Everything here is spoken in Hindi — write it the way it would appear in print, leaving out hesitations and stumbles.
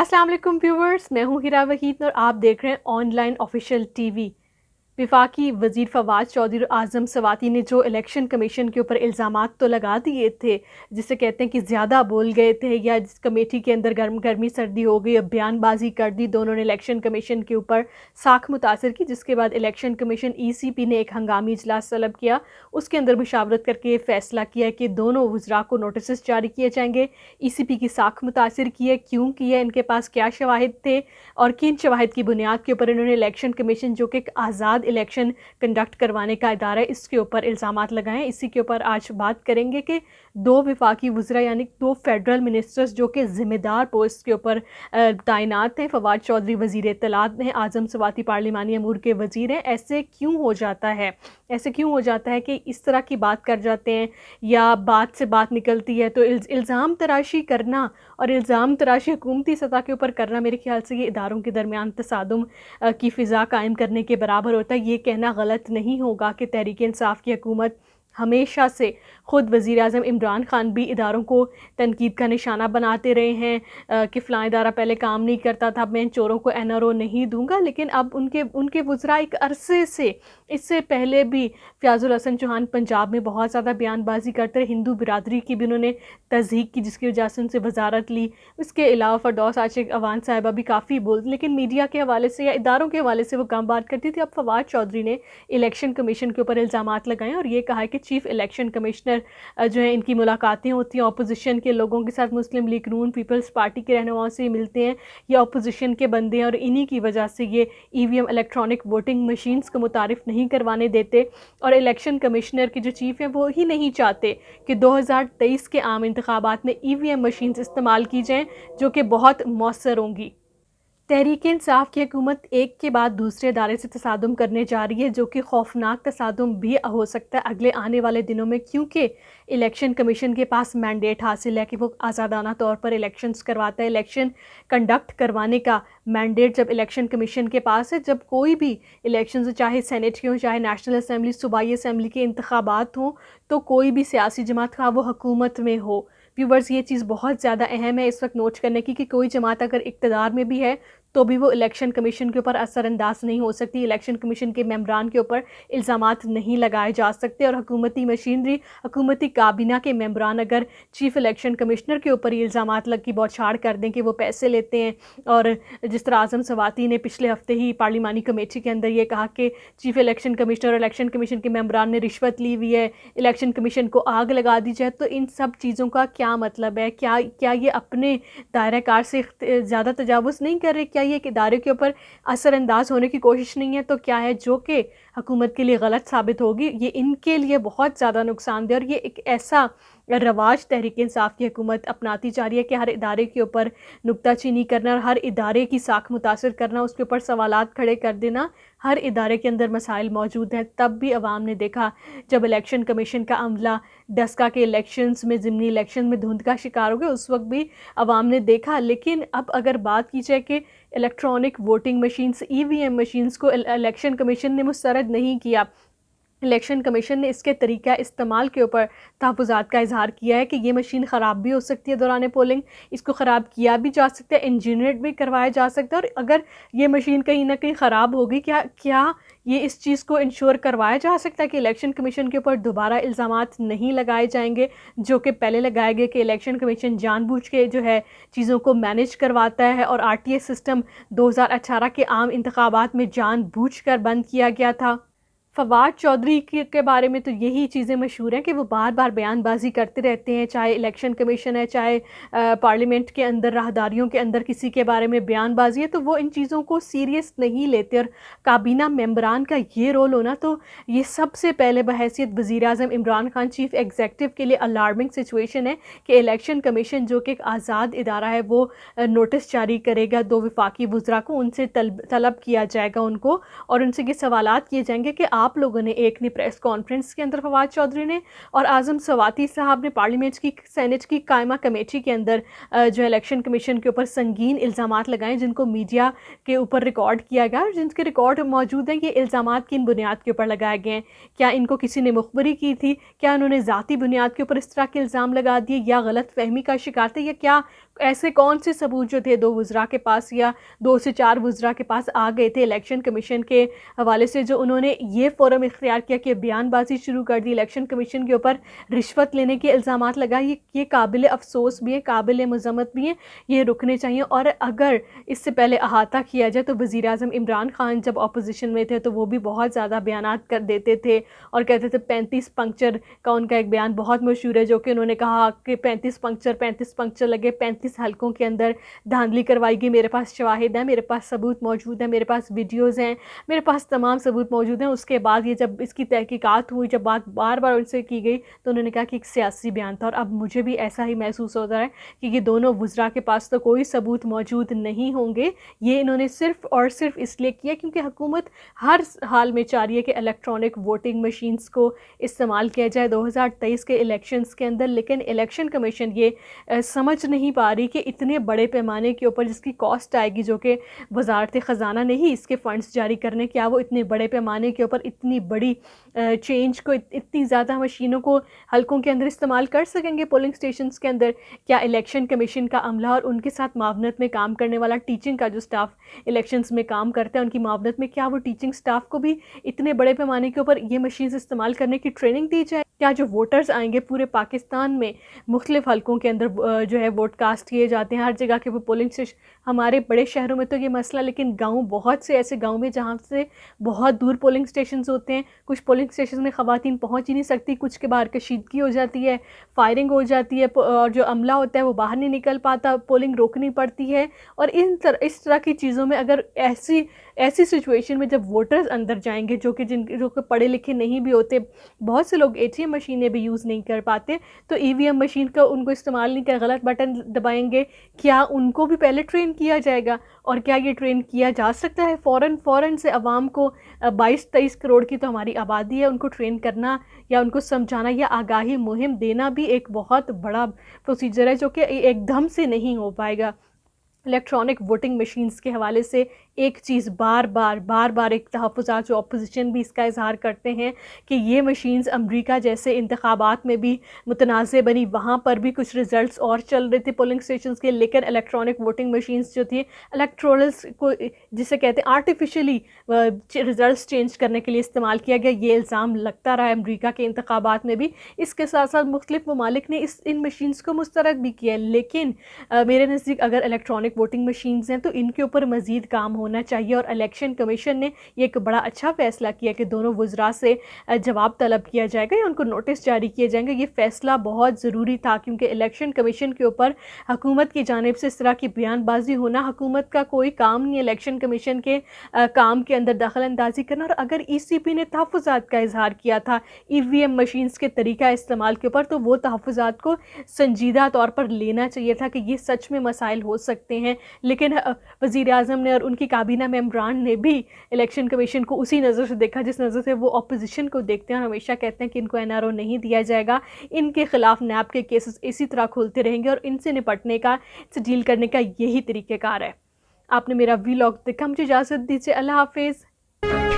अस्सलाम वालेकुम व्यूवर्स, मैं हूँ हिरा वहीद और आप देख रहे हैं ऑनलाइन ऑफिशियल टीवी। वफाकी वज़ीर फवाद चौधरी और आज़म सवाती ने जो इलेक्शन कमीशन के ऊपर इल्ज़ामात तो लगा दिए थे, जिसे कहते हैं कि ज़्यादा बोल गए थे या जिस कमेटी के अंदर गर्मी सर्दी हो गई, अब बयानबाजी कर दी दोनों ने इलेक्शन कमीशन के ऊपर, साख मुतासर की, जिसके बाद इलेक्शन कमीशन ECP ने एक हंगामी इजलास तलब किया। उसके अंदर मुशावरत करके फ़ैसला किया कि दोनों वज़रा को नोटिस जारी किए जाएंगे। ECP की साख मुतासर की है, क्यों की है, इनके पास क्या शवाहिद थे और किन शवाहिद की बुनियाद के ऊपर इन्होंने इलेक्शन कमीशन जो कि एक आज़ाद इलेक्शन कंडक्ट करवाने का इदारा है, इसके ऊपर इल्ज़ामात लगाएं। इसी के ऊपर आज बात करेंगे कि दो वफाकी वज़रा यानी दो फेडरल मिनिस्टर्स जो कि ज़िम्मेदार पोस्ट के ऊपर तैनात हैं, फवाद चौधरी वज़ीर इत्तलात हैं, आज़म सवाती पार्लिमानी अमूर के वज़ीर हैं। ऐसे क्यों हो जाता है, ऐसे क्यों हो जाता है कि इस तरह की बात कर जाते हैं या बात से बात निकलती है तो इल्ज़ाम तराशी करना और इल्ज़ाम तराशी हुकूमती सतह के ऊपर करना, मेरे ख्याल से ये इदारों के दरमियान तसादुम की फ़िज़ा कायम करने के बराबर होता है। ये कहना गलत नहीं होगा कि तहरीक इंसाफ की हुकूमत हमेशा से ख़ुद वज़ीर आज़म इमरान ख़ान भी इदारों को तनकीद का निशाना बनाते रहे हैं कि फ़लाँ इदारा पहले काम नहीं करता था, अब मैं इन चोरों को NRO नहीं दूंगा। लेकिन अब उनके वज़रा एक अरसे से, इससे पहले भी फ़याज़ुल हसन चौहान पंजाब में बहुत ज़्यादा बयानबाजी करते रहे, हिंदू बिरादरी की भी उन्होंने तज़हीक की जिसकी वजह से उनसे वजारत ली। इसके अलावा फ़रदौस आशिक अवान साहिबा भी काफ़ी बोलती, लेकिन मीडिया के हवाले से या इदारों के हवाले से वो कम बात करती थी। अब फवाद चौधरी ने इलेक्शन कमीशन के ऊपर इल्ज़ामात लगाए और ये कहा है कि चीफ़ इलेक्शन कमिश्नर जो है इनकी मुलाकातें होती हैं अपोजिशन के लोगों के साथ, मुस्लिम लीग नून, पीपल्स पार्टी के रहनुमाओं से मिलते हैं या अपोजिशन के बंदे हैं और इन्हीं की वजह से ये EVM इलेक्ट्रॉनिक वोटिंग मशीन्स को मुतारिफ़ नहीं करवाने देते। और इलेक्शन कमिश्नर के जो चीफ़ हैं वो ही नहीं चाहते कि 2023 के आम इंतखाबात में EVM मशीन्स इस्तेमाल की जाएँ जो कि बहुत मौसर होंगी। तहरीक इंसाफ की हुकूमत एक के बाद दूसरे इदारे से तसादुम करने जा रही है, जो कि खौफनाक तसादुम भी हो सकता है अगले आने वाले दिनों में, क्योंकि इलेक्शन कमीशन के पास मैंडेट हासिल है कि वो आज़ादाना तौर पर इलेक्शंस करवाता है। इलेक्शन कंडक्ट करवाने का मैंडेट जब इलेक्शन कमीशन के पास है, जब कोई भी इलेक्शन चाहे सेनेट के हों, चाहे नेशनल असम्बली, सूबाई असम्बली के इंतखाबात हों, तो कोई भी सियासी जमात का वो हुकूमत में हो। व्यूवर्स, ये चीज़ बहुत ज़्यादा अहम है इस वक्त नोट करने की कि कोई जमात अगर इक़्तिदार में भी है तो भी वो इलेक्शन कमीशन के ऊपर असरअंदाज नहीं हो सकती। इलेक्शन कमीशन के मेंबरान के ऊपर इल्ज़ामात नहीं लगाए जा सकते और हुकूमती मशीनरी, हुकूमती काबीना के मेंबरान अगर चीफ़ इलेक्शन कमिश्नर के ऊपर ये इल्ज़ामात लग की बौछार कर दें कि वो पैसे लेते हैं, और जिस तरह आज़म सवाती ने पिछले हफ्ते ही पार्लिमानी कमेटी के अंदर ये कहा कि चीफ़ इलेक्शन कमिश्नर और इलेक्शन कमीशन के मेंबरान ने रिश्वत ली हुई है, इलेक्शन कमीशन को आग लगा दी जाए, तो इन सब चीज़ों का क्या मतलब है? क्या ये अपने दायरा कार से ज़्यादा तजावुज़ नहीं कर रहे? क्या ये एक इदारे के ऊपर असरअंदाज होने की कोशिश नहीं है? तो क्या है जो कि हुकूमत के लिए गलत साबित होगी? ये इनके लिए बहुत ज़्यादा नुकसानदेह, और ये एक ऐसा रवाज तहरीक इंसाफ की हुकूमत अपनाती जा रही है कि हर इदारे के ऊपर नुक्ताचीनी करना और हर इदारे की साख मुतासर करना, उसके ऊपर सवालात खड़े कर देना। हर इदारे के अंदर मसाइल मौजूद हैं। तब भी अवाम ने देखा जब इलेक्शन कमीशन का अमला डस्का के इलेक्शंस में, ज़िमनी इलेक्शन में धुंध का शिकार हो गया, उस वक्त भी अवाम ने देखा। लेकिन अब अगर बात की जाए कि electronic voting machines, EVM machines को इलेक्शन कमीशन ने मुस्तरद नहीं किया, इलेक्शन कमीशन ने इसके तरीका इस्तेमाल के ऊपर तहफ़्फ़ुज़ात का इज़हार किया है कि ये मशीन ख़राब भी हो सकती है दौरान पोलिंग, इसको ख़राब किया भी जा सकता है, इंजीनियर्ड भी करवाया जा सकता है, और अगर ये मशीन कहीं ना कहीं ख़राब होगी, क्या ये इस चीज़ को इंश्योर करवाया जा सकता है कि इलेक्शन कमीशन के ऊपर दोबारा इल्ज़ामात नहीं लगाए जाएंगे जो कि पहले लगाए गए कि इलेक्शन कमीशन जानबूझ के जो है चीज़ों को मैनेज करवाता है और RTS सिस्टम 2018 के आम इंतखाबात में जानबूझकर बंद किया गया था। फवाद चौधरी के बारे में तो यही चीज़ें मशहूर हैं कि वो बार बार बयानबाजी करते रहते हैं, चाहे इलेक्शन कमीशन है, चाहे पार्लियामेंट के अंदर राहदारियों के अंदर किसी के बारे में बयानबाजी है, तो वो इन चीज़ों को सीरियस नहीं लेते। और काबीना मेंबरान का ये रोल होना, तो ये सबसे पहले बहैसियत वज़ीर आज़म इमरान ख़ान चीफ़ एग्जेक्टिव के लिए अलार्मिंग सिचुएशन है कि इलेक्शन कमीशन जो कि एक आज़ाद इदारा है वो नोटिस जारी करेगा दो वफाकी वज़रा को, उनसे तलब किया जाएगा उनको और उनसे ये सवालात किए जाएंगे कि आप लोगों ने, एक ने प्रेस कॉन्फ्रेंस के अंदर फवाद चौधरी ने, और आज़म सवाती साहब ने पार्लियामेंट की सेनेट की कायमा कमेटी के अंदर जो इलेक्शन कमीशन के ऊपर संगीन इल्ज़ामात लगाए, जिनको मीडिया के ऊपर रिकॉर्ड किया गया और जिनके रिकॉर्ड मौजूद हैं। ये इल्ज़ामात किन बुनियाद के ऊपर लगाए गए हैं? क्या इनको किसी ने मुखबरी की थी? क्या उन्होंने ज़ाती बुनियाद के ऊपर इस तरह के इल्ज़ाम लगा दिए, या गलत फहमी का शिकार थे, या क्या ऐसे कौन से सबूत जो थे 2 वज़रा के पास या 2 से 4 वज़रा के पास आ गए थे इलेक्शन कमीशन के हवाले से, जो उन्होंने ये फ़ोरम इख्तियार किया कि बयानबाजी शुरू कर दी, इलेक्शन कमीशन के ऊपर रिश्वत लेने के इल्ज़ामात लगाए। ये काबिल अफ़सोस भी है, काबिल मज़म्मत भी है, ये रुकने चाहिए। और अगर इससे पहले अहाता किया जाए तो वज़ीर आज़म इमरान खान जब अपोजिशन में थे तो वो भी बहुत ज़्यादा बयानात कर देते थे और कहते थे 35 पंक्चर का उनका एक बयान बहुत मशहूर है, जो कि उन्होंने कहा कि 35 पंक्चर लगे, 35 हलकों के अंदर धांधली करवाई गई। मेरे पास शवाहिद है, मेरे पास सबूत मौजूद है, मेरे पास वीडियोज़ हैं, मेरे पास तमाम सबूत मौजूद हैं। उसके बाद ये जब इसकी तहकीकात हुई, जब बात बार बार उनसे की गई, तो उन्होंने कहा कि एक सियासी बयान था। और अब मुझे भी ऐसा ही महसूस होता है कि ये दोनों वज़रा के पास तो कोई सबूत मौजूद नहीं होंगे। ये इन्होंने सिर्फ़ और सिर्फ इसलिए किया क्योंकि हुकूमत हर हाल में चाह रही है कि इलेक्ट्रॉनिक वोटिंग मशीन्स को इस्तेमाल किया जाए 2023 के इलेक्शंस के अंदर। लेकिन इलेक्शन कमीशन ये समझ नहीं पा रही कि इतने बड़े पैमाने के ऊपर जिसकी कॉस्ट आएगी, जो कि वजारत ख़जाना ने ही इसके फ़ंड्स जारी करने, क्या वो इतने बड़े पैमाने के ऊपर इतनी बड़ी चेंज को, इतनी ज़्यादा मशीनों को हलकों के अंदर इस्तेमाल कर सकेंगे पोलिंग स्टेशंस के अंदर? क्या इलेक्शन कमीशन का अमला और उनके साथ मावनत में काम करने वाला टीचिंग का जो स्टाफ इलेक्शंस में काम करता है, उनकी मावनत में, क्या वो टीचिंग स्टाफ को भी इतने बड़े पैमाने के ऊपर ये मशीन इस्तेमाल करने की ट्रेनिंग दी जाए? क्या जो वोटर्स आएंगे पूरे पाकिस्तान में मुख्तलिफ हलकों के अंदर जो है वोट कास्ट किए जाते हैं, हर जगह के वो पोलिंग स्टेशन, हमारे बड़े शहरों में तो ये मसला, लेकिन गाँव, बहुत से ऐसे गाँव में जहाँ से बहुत दूर पोलिंग स्टेशन होते हैं, कुछ पोलिंग स्टेशन में ख़वातीन पहुँच ही नहीं सकती, कुछ के बाहर कशीदगी हो जाती है, फायरिंग हो जाती है, और जो अमला होता है वो बाहर नहीं निकल पाता, पोलिंग रोकनी पड़ती है। और इस तरह की चीज़ों में अगर ऐसी सिचुएशन में जब वोटर्स अंदर जाएंगे, जो कि पढ़े लिखे नहीं भी होते, बहुत से लोग ATM मशीनें भी यूज़ नहीं कर पाते, तो EVM मशीन का उनको इस्तेमाल नहीं कर, गलत बटन दबाएंगे, क्या उनको भी पहले ट्रेन किया जाएगा? और क्या ये ट्रेन किया जा सकता है फ़ौरन से? आवाम को 22-23 करोड़ की तो हमारी आबादी है, उनको ट्रेन करना या उनको समझाना या आगाही मुहिम देना भी एक बहुत बड़ा प्रोसीजर है, जो कि एकदम से नहीं हो पाएगा। इलेक्ट्रॉनिक वोटिंग मशीन्स के हवाले से एक चीज़ बार बार एक तहफ़्फ़ुज़ात जो अपोजिशन भी इसका इजहार करते हैं कि ये मशीन्स अमरीका जैसे इंतखाबात में भी मुतनाज़ बनी, वहाँ पर भी कुछ रिज़ल्ट्स और चल रहे थे पोलिंग स्टेशंस के, लेकिन इलेक्ट्रॉनिक वोटिंग मशीन्स जो थी इलेक्ट्रोल्स को, जिसे कहते हैं आर्टिफिशियली रिज़ल्ट्स चेंज करने के लिए इस्तेमाल किया गया। ये इल्ज़ाम लगता रहा है अमरीका के इंतखाबात में भी। इसके साथ साथ मुख्तलिफ ममालिक ने इन मशीन्स को मुस्तरद भी किया, लेकिन मेरे नज़दीक अगर इलेक्ट्रॉनिक वोटिंग मशीन्स हैं तो इनके ऊपर मज़ीद काम होना चाहिए। और इलेक्शन कमीशन ने ये एक बड़ा अच्छा फ़ैसला किया कि दोनों वज़रा से जवाब तलब किया जाएगा या उनको नोटिस जारी किए जाएंगे। ये फ़ैसला बहुत ज़रूरी था, क्योंकि इलेक्शन कमीशन के ऊपर हुकूमत की जानिब से इस तरह की बयानबाजी होना, हुकूमत का कोई काम नहीं, इलेक्शन कमीशन के काम के अंदर दखल अंदाजी करना। और अगर ECP ने तहफ़्फ़ुज़ात का इजहार किया था EVM मशीन्स के तरीका इस्तेमाल के ऊपर, तो वो तहफ़्फ़ुज़ात को संजीदा तौर पर लेना चाहिए था कि ये सच में मसाइल हो सकते हैं। लेकिन वज़ीर आज़म ने और उनकी काबीना मेंबरान ने भी इलेक्शन कमीशन को उसी नज़र से देखा जिस नज़र से वो अपोजिशन को देखते हैं, और हमेशा कहते हैं कि इनको NRO नहीं दिया जाएगा, इनके ख़िलाफ़ नैब के केसेस इसी तरह खुलते रहेंगे और इनसे निपटने का, इनसे डील करने का यही तरीक़ेकार है। आपने मेरा व्लॉग देखा, मुझे इजाज़त दीजिए। अल्लाह हाफ़िज़।